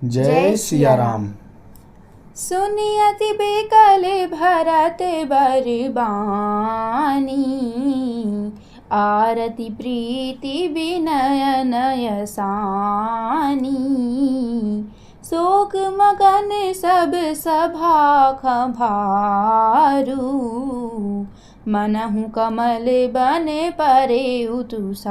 जय सिया राम। सुनियति बेकल भरत बरबानी, आरती प्रीति विनय नयसानी। शोक मगन सब सभा खंभारू, मनहु कमल बने परे उतुसारू।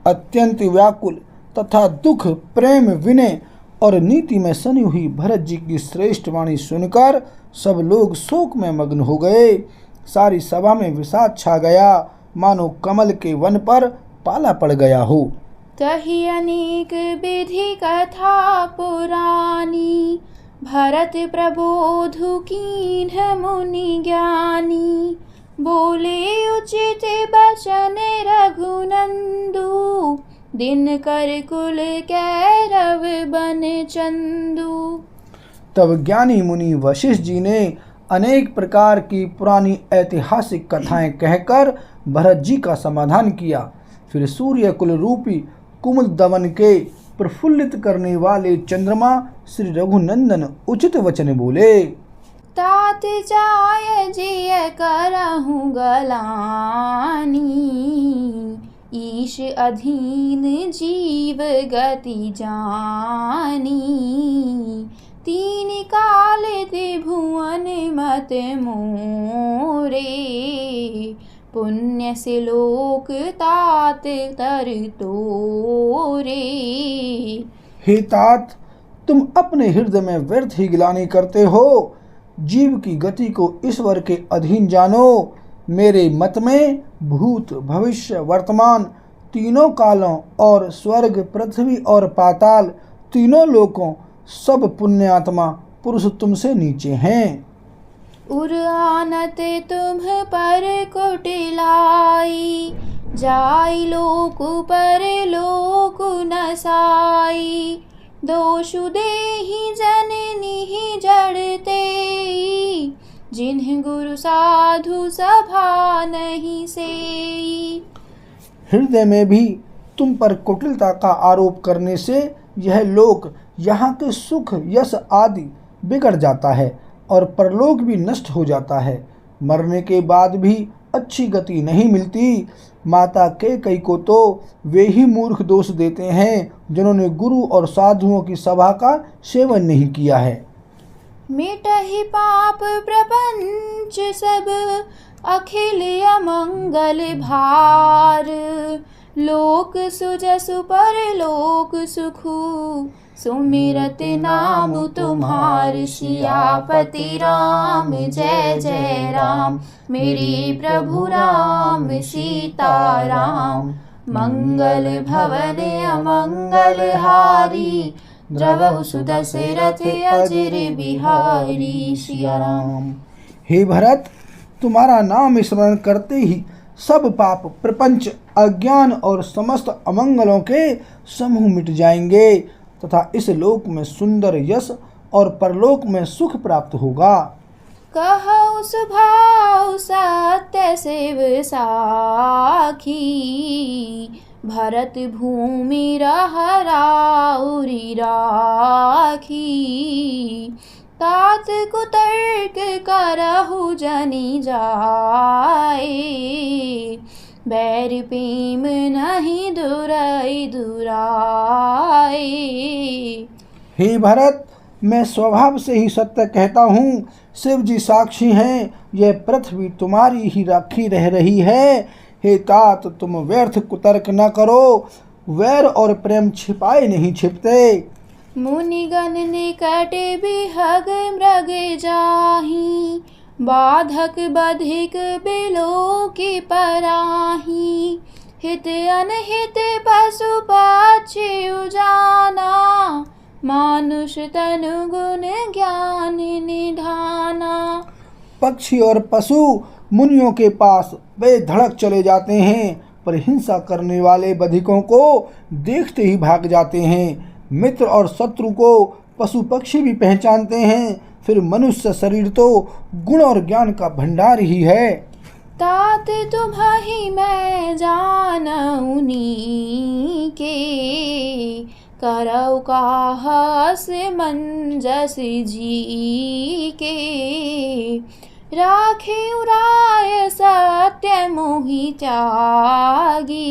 अत्यंत व्याकुल तथा दुख, प्रेम, विनय और नीति में सनी हुई भरत जी की श्रेष्ठ वाणी सुनकर सब लोग शोक में मग्न हो गए। सारी सभा में विषाद छा गया, मानो कमल के वन पर पाला पड़ गया हो। कही अनेक विधि कथा पुरानी, भरत प्रबोधु कीन्ह मुनि ज्ञानी। बोले उचित बचन रघुनंदु, दिन कर कुल कैरव बन चंदू। तब ज्ञानी मुनि वशिष्ठ जी ने अनेक प्रकार की पुरानी ऐतिहासिक कथाएं कहकर भरत जी का समाधान किया। फिर सूर्य कुल रूपी कुमुद दमन के प्रफुल्लित करने वाले चंद्रमा श्री रघुनंदन उचित वचन बोले। तात जाय जिय करहु गलानी, ईश अधीन जीव गति जानी। तीन काल त्रिभुवन मत मोरे, पुण्य से लोक तात तर तोरे। हे तात, तुम अपने हृदय में व्यर्थ ही गिलानी करते हो। जीव की गति को ईश्वर के अधीन जानो। मेरे मत में भूत, भविष्य, वर्तमान तीनों कालों और स्वर्ग, पृथ्वी और पाताल तीनों लोकों सब पुण्यात्मा पुरुष तुमसे नीचे हैं। उर आनत तुम पर कुटिलाई, जाई लोक पर लोक नसाई। दोषु देहि जननी जड़ते, जिन्ह गुरु साधु सभा नहीं सेई। हृदय में भी तुम पर कुटिलता का आरोप करने से यह लोक, यहाँ के सुख, यश आदि बिगड़ जाता है और परलोक भी नष्ट हो जाता है। मरने के बाद भी अच्छी गति नहीं मिलती। माता कैकेयी को तो वे ही मूर्ख दोष देते हैं जिन्होंने गुरु और साधुओं की सभा का सेवन नहीं किया है। मिटहि पाप प्रपंच सब, अखिल अमंगल भार। लोक सुजसु पर लोक सुखु, सुमिरत नाम तुम्हार। सियापति राम जय जय राम, मेरे प्रभु राम सीताराम। मंगल भवन अमंगल हारी, द्रवहु सुदशरथ अजिर बिहारी। सिया राम। हे भरत, तुम्हारा नाम स्मरण करते ही सब पाप, प्रपंच, अज्ञान और समस्त अमंगलों के समूह मिट जाएंगे तथा इस लोक में सुंदर यश और परलोक में सुख प्राप्त होगा। कहु सुभाव सत्य शिव साखी, भरत भूमि रहराउरी राखी। तात कुतर्क करहु जनि जाए, बैर प्रेम नहीं दुराई दुराए। हे भरत, मैं स्वभाव से ही सत्य कहता हूँ। शिव जी साक्षी हैं, यह पृथ्वी तुम्हारी ही राखी रह रही है। हे तात, तुम व्यर्थ कुतर्क न करो। वैर और प्रेम छिपाए नहीं छिपते। मुनिगण निकट बिहग मृग जाहि, बाधक बधिक बिलो की पराही। हित अनहित पशु पक्षी उजाना, मानुष तनु गुण ज्ञान निधाना। पक्षी और पशु मुनियों के पास बेधड़क चले जाते हैं, पर हिंसा करने वाले बधिकों को देखते ही भाग जाते हैं। मित्र और शत्रु को पशु पक्षी भी पहचानते हैं। फिर मनुष्य शरीर तो गुण और ज्ञान का भंडार ही है। तात तुम्हि मैं जानउनी के, करौ काहस मंजस जी के। राखे उराय सत्य मोहि त्यागी,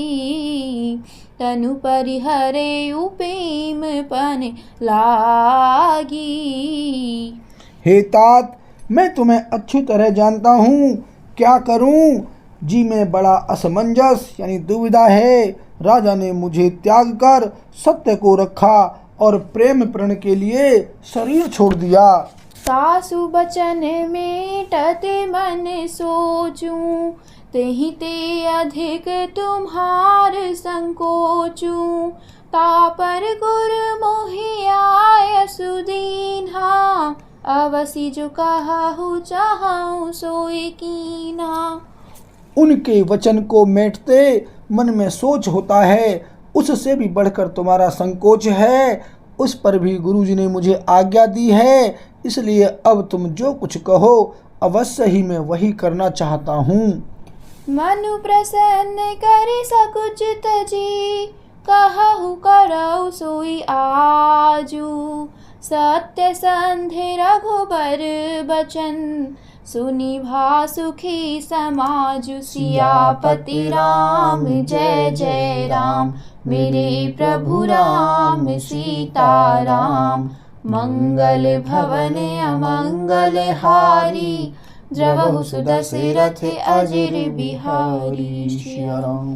तनु परिहरे उपेम पन लागी। हे तात, मैं तुम्हें अच्छी तरह जानता हूँ, क्या करूँ? जी में बड़ा असमंजस यानी दुविधा है। राजा ने मुझे त्याग कर सत्य को रखा और प्रेम प्रण के लिए शरीर छोड़ दिया। सासु बचन मेटत मन सोचूं, तेहि ते अधिक तुम्हार संकोचूं। तापर गुर मोहि आय सुदीन्हा, अवसि जो कहु चाहूं सोई कीन्हा। उनके वचन को मेटते मन में सोच होता है, उससे भी बढ़कर तुम्हारा संकोच है। उस पर भी गुरुजी ने मुझे आज्ञा दी है, इसलिए अब तुम जो कुछ कहो अवश्य ही मैं वही करना चाहता हूँ। मनु प्रसन्न करि सकुच तजी, कहु करौ सोई आजू। सत्य संधि रघुबर बचन, सुनि भा सुखी समाजु। सियापति राम जय जय राम, मेरे प्रभु राम सीता राम। मंगल भवन अमंगल हारी, द्रवहु सुदशरथ अजिर बिहारी। श्री राम।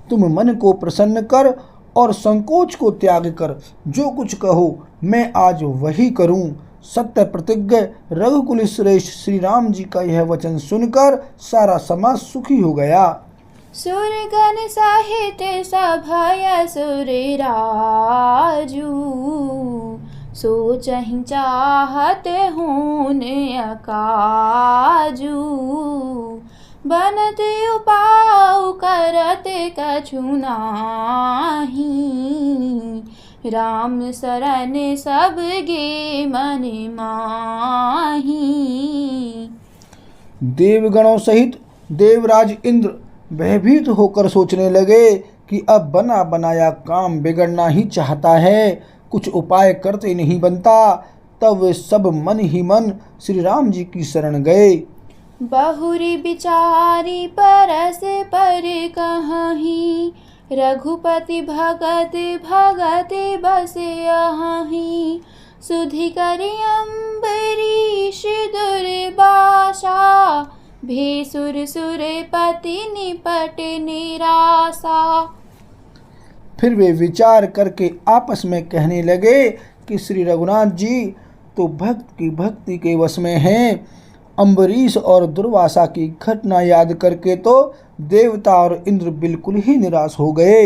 तुम मन को प्रसन्न कर और संकोच को त्याग कर जो कुछ कहो मैं आज वही करूं। सत्य प्रतिज्ञ रघुकुल श्रेष्ठ श्री राम जी का यह वचन सुनकर सारा समाज सुखी हो गया। सुरगण सहित सभय सुर राजू, सोचहि चाहत हून अकाजू। बनत उपाउ करत कछु नाही, राम शरण सब गे मन माही। देवगणों सहित देवराज इंद्र भयभीत होकर सोचने लगे कि अब बना बनाया काम बिगड़ना ही चाहता है, कुछ उपाय करते नहीं बनता। तब वे सब मन ही मन श्री राम जी की शरण गए। बहुरी बिचारी परस पर कहीं, रघुपति भगत भगत बस यहीं। सुधि करि अम्बरीश दुर्बासा, भेसुर सुरपति निपट निरासा। फिर वे विचार करके आपस में कहने लगे कि श्री रघुनाथ जी तो भक्त की भक्ति के वश में हैं। अम्बरीश और दुर्वासा की घटना याद करके तो देवता और इंद्र बिल्कुल ही निराश हो गए।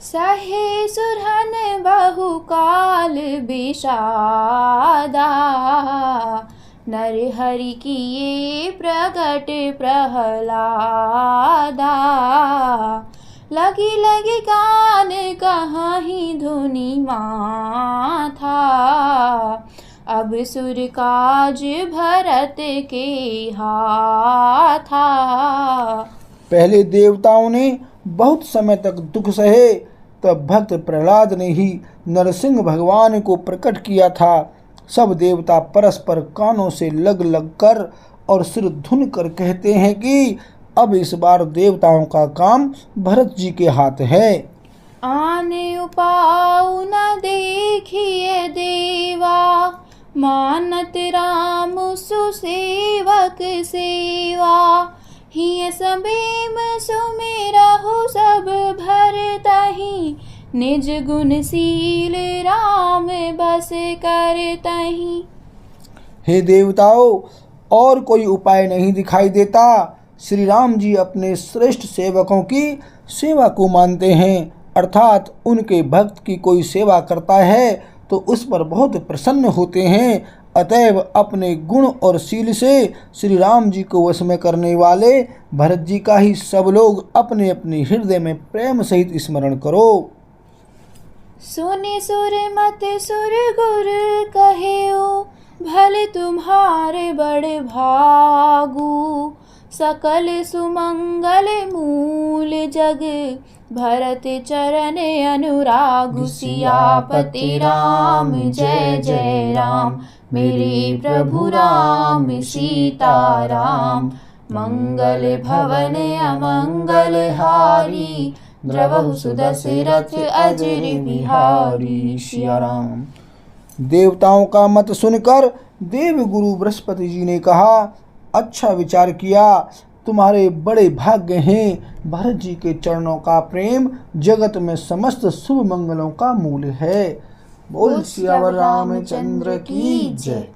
सहे सुरहन बहुकाल विषादा, नरहरि किए प्रगट प्रहलादा। लगी लगी कान कहीं धुनि माथा, अब सुर काज भरत के हाथा। पहले देवताओं ने बहुत समय तक दुख सहे, तब भक्त प्रहलाद ने ही नरसिंह भगवान को प्रकट किया था। सब देवता परस्पर कानों से लग लग कर और सिर धुन कर कहते हैं कि अब इस बार देवताओं का काम भरत जी के हाथ है। आने उपाऊ न देखिए देवा, मानत राम सुसेवक सेवा। हिय सबेम सुमेरहु सब भरतहि, निज गुणशील राम बस करतहि। हे देवताओं, और कोई उपाय नहीं दिखाई देता। श्री राम जी अपने श्रेष्ठ सेवकों की सेवा को मानते हैं, अर्थात उनके भक्त की कोई सेवा करता है तो उस पर बहुत प्रसन्न होते हैं। अतएव अपने गुण और शील से श्री राम जी को वश में करने वाले भरत जी का ही सब लोग अपने अपने हृदय में प्रेम सहित स्मरण करो। सुनि सुर मत सुर गुर कहेओ, भले तुम्हारे बड़ भागु। सकल सुमंगल मूल जग भरत चरण अनुराग सियापति राम जय जय राम। मेरे प्रभु राम सीता राम। मंगल भवन अमंगल हारी द्रवहु सुदशरथ अजर बिहारी। सिया राम। देवताओं का मत सुनकर देवगुरु बृहस्पति जी ने कहा, अच्छा विचार किया, तुम्हारे बड़े भाग्य हैं। भरत जी के चरणों का प्रेम जगत में समस्त शुभ मंगलों का मूल है। बोल सियावर रामचंद्र की जय।